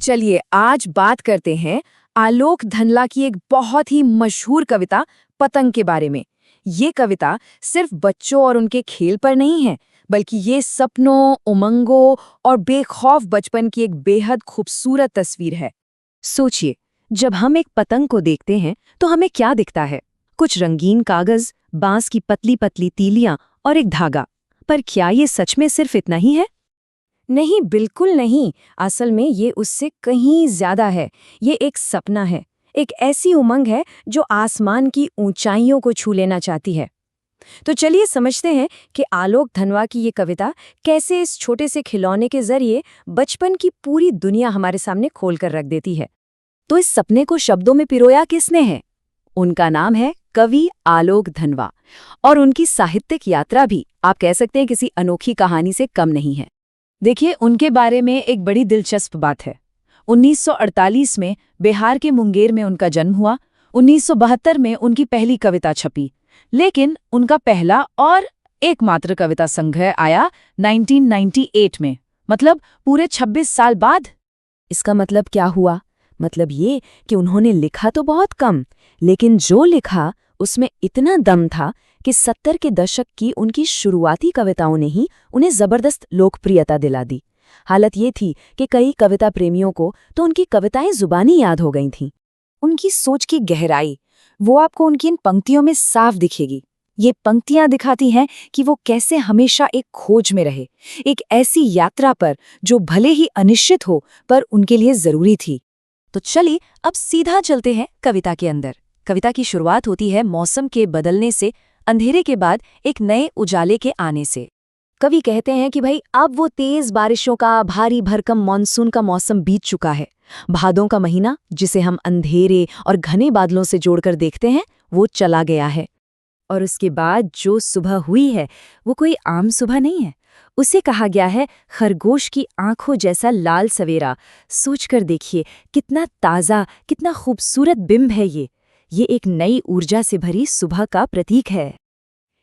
चलिए आज बात करते हैं आलोक धनला की एक बहुत ही मशहूर कविता पतंग के बारे में। ये कविता सिर्फ बच्चों और उनके खेल पर नहीं है, बल्कि ये सपनों, उमंगों और बेखौफ बचपन की एक बेहद खूबसूरत तस्वीर है। सोचिए, जब हम एक पतंग को देखते हैं तो हमें क्या दिखता है? कुछ रंगीन कागज, बांस की पतली पतली तीलियां और एक धागा। पर क्या ये सच में सिर्फ इतना ही है? नहीं, बिल्कुल नहीं। असल में ये उससे कहीं ज्यादा है। ये एक सपना है, एक ऐसी उमंग है जो आसमान की ऊंचाइयों को छू लेना चाहती है। तो चलिए समझते हैं कि आलोक धनवा की ये कविता कैसे इस छोटे से खिलौने के जरिए बचपन की पूरी दुनिया हमारे सामने खोल कर रख देती है। तो इस सपने को शब्दों में पिरोया किसने है? उनका नाम है कवि आलोक धनवा। और उनकी साहित्यिक यात्रा भी आप कह सकते हैं किसी अनोखी कहानी से कम नहीं है। देखिए, उनके बारे में एक बड़ी दिलचस्प बात है। 1948 में बिहार के मुंगेर में उनका जन्म हुआ। 1972 में उनकी पहली कविता छपी, लेकिन उनका पहला और एकमात्र कविता संग्रह आया 1998 में, मतलब पूरे 26 साल बाद। इसका मतलब क्या हुआ? मतलब ये कि उन्होंने लिखा तो बहुत कम, लेकिन जो लिखा उसमें इतना दम था कि 70 के दशक की उनकी शुरुआती कविताओं ने ही उन्हें जबरदस्त लोकप्रियता दिला दी। हालत ये थी कि कई कविता प्रेमियों को तो उनकी कविताएं जुबानी याद हो गई थीं। उनकी सोच की गहराई, वो आपको उनकी इन पंक्तियों में साफ दिखेगी। ये पंक्तियां दिखाती हैं कि वो कैसे हमेशा एक खोज में रहे, एक ऐसी यात्रा पर जो भले ही अनिश्चित हो पर उनके लिए जरूरी थी। तो चलिए अब सीधा चलते हैं कविता के अंदर। कविता की शुरुआत होती है मौसम के बदलने से, अंधेरे के बाद एक नए उजाले के आने से। कवि कहते हैं कि भाई अब वो तेज बारिशों का, भारी भरकम मॉनसून का मौसम बीत चुका है। भादों का महीना, जिसे हम अंधेरे और घने बादलों से जोड़कर देखते हैं, वो चला गया है। और उसके बाद जो सुबह हुई है वो कोई आम सुबह नहीं है। उसे कहा गया है खरगोश की आंखों जैसा लाल सवेरा। सोचकर देखिए, कितना ताज़ा, कितना खूबसूरत बिंब है ये एक नई ऊर्जा से भरी सुबह का प्रतीक है।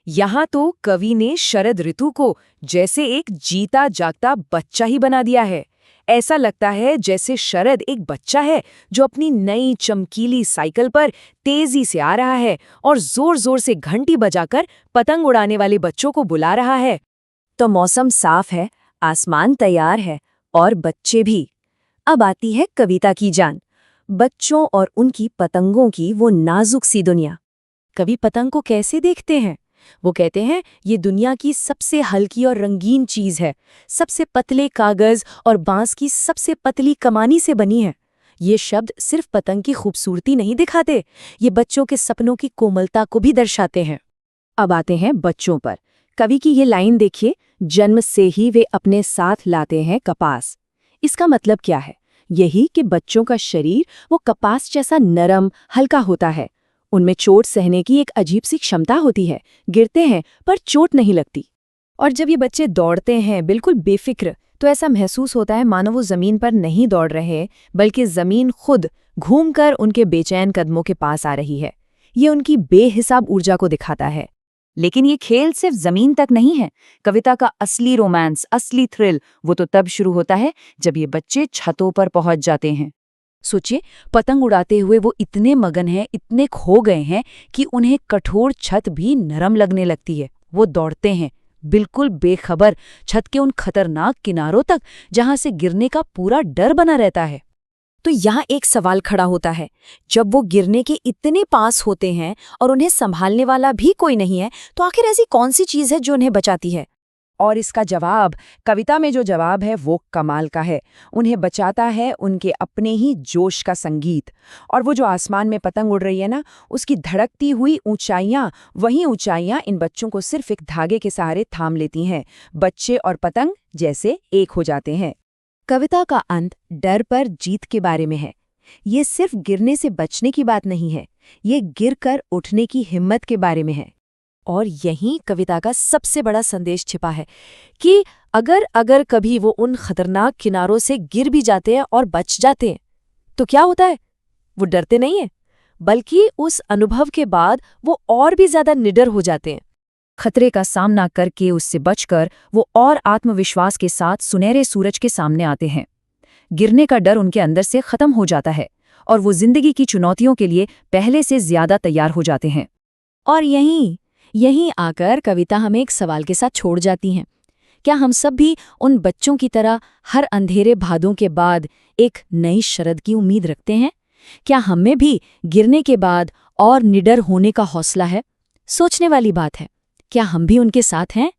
यहाँ तो कवि ने शरद ऋतु को जैसे एक जीता जागता बच्चा ही बना दिया है। ऐसा लगता है जैसे शरद एक बच्चा है जो अपनी नई चमकीली साइकिल पर तेजी से आ रहा है और जोर जोर से घंटी बजाकर पतंग उड़ाने वाले बच्चों को बुला रहा है। तो मौसम साफ है, आसमान तैयार है और बच्चे भी। अब आती है कविता की जान, बच्चों और उनकी पतंगों की वो नाजुक सी दुनिया। कवि पतंग को कैसे देखते हैं? वो कहते हैं ये दुनिया की सबसे हल्की और रंगीन चीज है, सबसे पतले कागज और बांस की सबसे पतली कमानी से बनी है। ये शब्द सिर्फ पतंग की खूबसूरती नहीं दिखाते, ये बच्चों के सपनों की कोमलता को भी दर्शाते हैं। अब आते हैं बच्चों पर। कवि की ये लाइन देखिए, जन्म से ही वे अपने साथ लाते हैं कपास। इसका मतलब क्या है? यही कि बच्चों का शरीर वो कपास जैसा नरम, हल्का होता है। उनमें चोट सहने की एक अजीब सी क्षमता होती है। गिरते हैं पर चोट नहीं लगती। और जब ये बच्चे दौड़ते हैं बिल्कुल बेफिक्र, तो ऐसा महसूस होता है मानो वो जमीन पर नहीं दौड़ रहे, बल्कि जमीन खुद घूमकर उनके बेचैन कदमों के पास आ रही है। ये उनकी बेहिसाब ऊर्जा को दिखाता है। लेकिन ये खेल सिर्फ जमीन तक नहीं है। कविता का असली रोमांस, असली थ्रिल वो तो तब शुरू होता है जब ये बच्चे छतों पर पहुंच जाते हैं। सोचिए, पतंग उड़ाते हुए वो इतने मगन हैं, इतने खो गए हैं कि उन्हें कठोर छत भी नरम लगने लगती है। वो दौड़ते हैं बिल्कुल बेखबर छत के उन खतरनाक किनारों तक जहां से गिरने का पूरा डर बना रहता है। तो यहाँ एक सवाल खड़ा होता है, जब वो गिरने के इतने पास होते हैं और उन्हें संभालने वाला भी कोई नहीं है, तो आखिर ऐसी कौन सी चीज है जो उन्हें बचाती है? और इसका जवाब, कविता में जो जवाब है वो कमाल का है। उन्हें बचाता है उनके अपने ही जोश का संगीत। और वो जो आसमान में पतंग उड़ रही है ना, उसकी धड़कती हुई ऊंचाइयां, वही ऊंचाइयां इन बच्चों को सिर्फ एक धागे के सहारे थाम लेती हैं। बच्चे और पतंग जैसे एक हो जाते हैं। कविता का अंत डर पर जीत के बारे में है। ये सिर्फ गिरने से बचने की बात नहीं है, ये गिरकर उठने की हिम्मत के बारे में है। और यहीं कविता का सबसे बड़ा संदेश छिपा है कि अगर कभी वो उन खतरनाक किनारों से गिर भी जाते हैं और बच जाते हैं, तो क्या होता है? वो डरते नहीं हैं, बल्कि उस अनुभव के बाद वो और भी ज्यादा निडर हो जाते हैं। खतरे का सामना करके उससे बचकर वो और आत्मविश्वास के साथ सुनहरे सूरज के सामने आते हैं। गिरने का डर उनके अंदर से खत्म हो जाता है और वो जिंदगी की चुनौतियों के लिए पहले से ज्यादा तैयार हो जाते हैं। और यहीं आकर कविता हमें एक सवाल के साथ छोड़ जाती हैं। क्या हम सब भी उन बच्चों की तरह हर अंधेरे भादों के बाद एक नई शरद की उम्मीद रखते हैं? क्या हमें भी गिरने के बाद और निडर होने का हौसला है? सोचने वाली बात है। क्या हम भी उनके साथ हैं?